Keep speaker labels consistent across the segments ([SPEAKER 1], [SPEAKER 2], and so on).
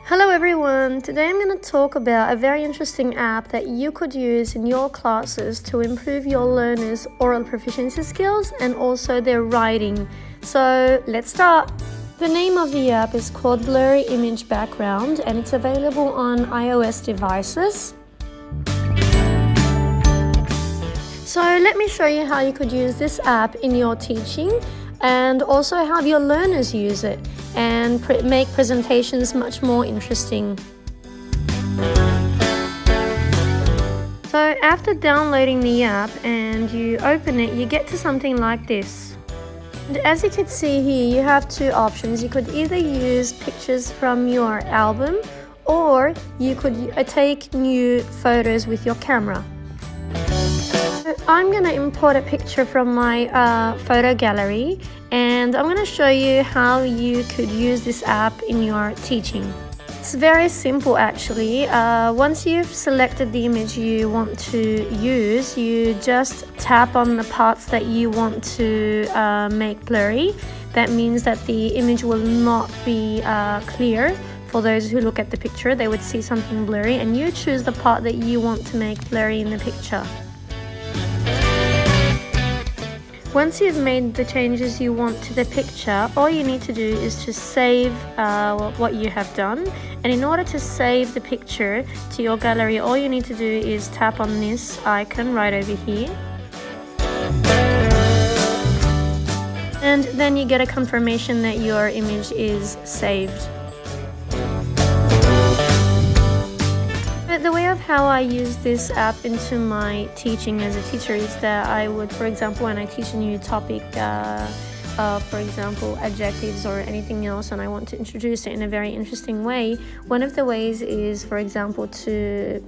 [SPEAKER 1] Hello everyone! Today I'm going to talk about a very interesting app that you could use in your classes to improve your learners' oral proficiency skills and also their writing. So let's start! The name of the app is called Blurry Image Background and it's available on iOS devices. So let me show you how you could use this app in your teaching and also have your learners use it and make presentations much more interesting. So after downloading the app and you open it, you get to something like this. And as you can see here, you have two options. You could either use pictures from your album or you could take new photos with your camera. I'm going to import a picture from my photo gallery and I'm going to show you how you could use this app in your teaching. It's very simple actually. Once you've selected the image you want to use, you just tap on the parts that you want to make blurry. That means that the image will not be clear. For those who look at the picture, they would see something blurry and you choose the part that you want to make blurry in the picture. Once you've made the changes you want to the picture, all you need to do is just save what you have done. And in order to save the picture to your gallery, all you need to do is tap on this icon right over here. And then you get a confirmation that your image is saved. The way of how I use this app into my teaching as a teacher is that I would, for example, when I teach a new topic, for example, adjectives or anything else, and I want to introduce it in a very interesting way, one of the ways is, for example, to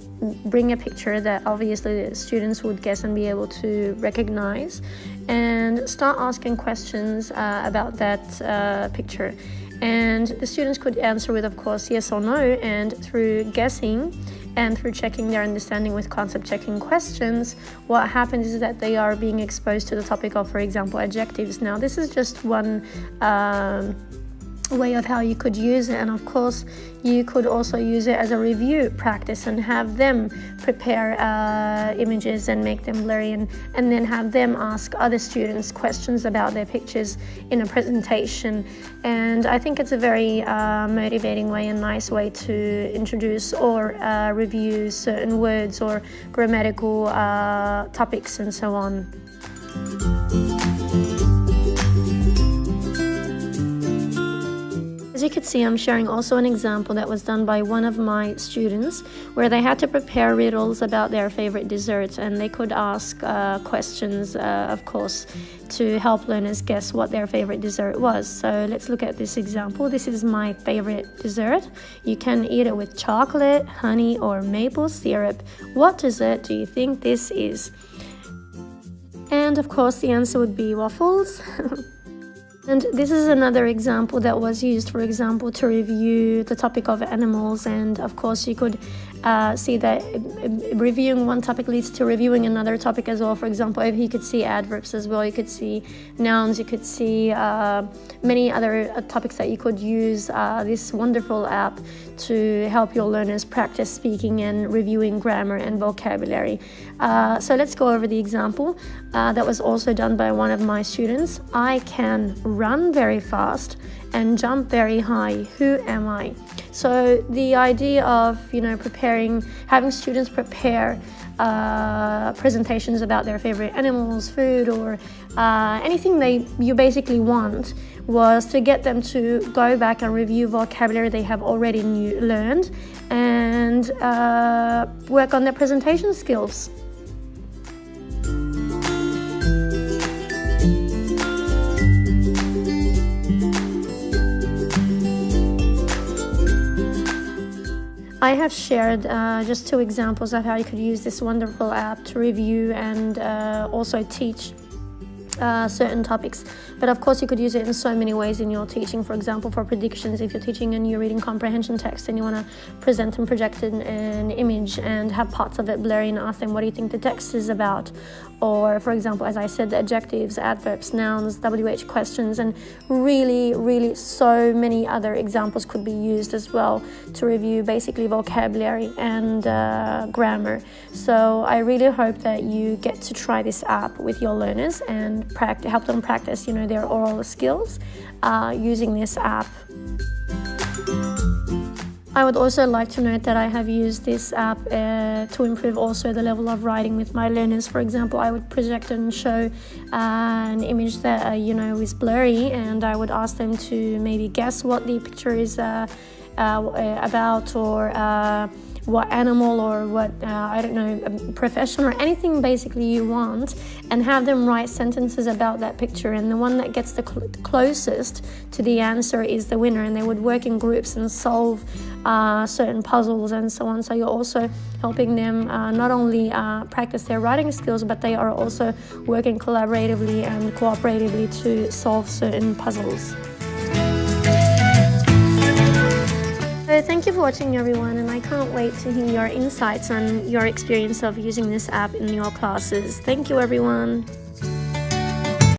[SPEAKER 1] bring a picture that obviously the students would guess and be able to recognize and start asking questions about that picture. And the students could answer with, of course, yes or no, and through guessing and through checking their understanding with concept checking questions, what happens is that they are being exposed to the topic of, for example, adjectives. Now, this is just one way of how you could use it, and of course you could also use it as a review practice and have them prepare images and make them blurry and then have them ask other students questions about their pictures in a presentation. And I think it's a very motivating way and nice way to introduce or review certain words or grammatical topics and so on. As you can see, I'm sharing also an example that was done by one of my students where they had to prepare riddles about their favorite desserts, and they could ask questions, of course, to help learners guess what their favorite dessert was. So let's look at this example. This is my favorite dessert. You can eat it with chocolate, honey, or maple syrup. What dessert do you think this is? And of course, the answer would be waffles. And this is another example that was used, for example, to review the topic of animals. And of course, you could see that reviewing one topic leads to reviewing another topic as well. For example, if you could see adverbs as well, you could see nouns, you could see many other topics that you could use this wonderful app to help your learners practice speaking and reviewing grammar and vocabulary. So let's go over the example that was also done by one of my students. I can run very fast and jump very high. Who am I? So the idea of, having students prepare presentations about their favorite animals, food, or anything you basically want was to get them to go back and review vocabulary they have already learned and work on their presentation skills. I have shared just two examples of how you could use this wonderful app to review and also teach certain topics. But of course you could use it in so many ways in your teaching. For example, for predictions, if you're teaching a new reading comprehension text and you want to present and project an image and have parts of it blurry and ask them, what do you think the text is about? Or for example, as I said, the adjectives, adverbs, nouns, WH questions, and really so many other examples could be used as well to review basically vocabulary and grammar. So I really hope that you get to try this app with your learners and help them practice, their oral skills using this app. I would also like to note that I have used this app to improve also the level of writing with my learners. For example, I would project and show an image that is blurry, and I would ask them to maybe guess what the picture is about, or what animal, or what profession, or anything basically you want, and have them write sentences about that picture, and the one that gets the closest to the answer is the winner. And they would work in groups and solve certain puzzles and so on. So you're also helping them not only practice their writing skills, but they are also working collaboratively and cooperatively to solve certain puzzles. So thank you for watching, everyone, and I can't wait to hear your insights on your experience of using this app in your classes. Thank you, everyone.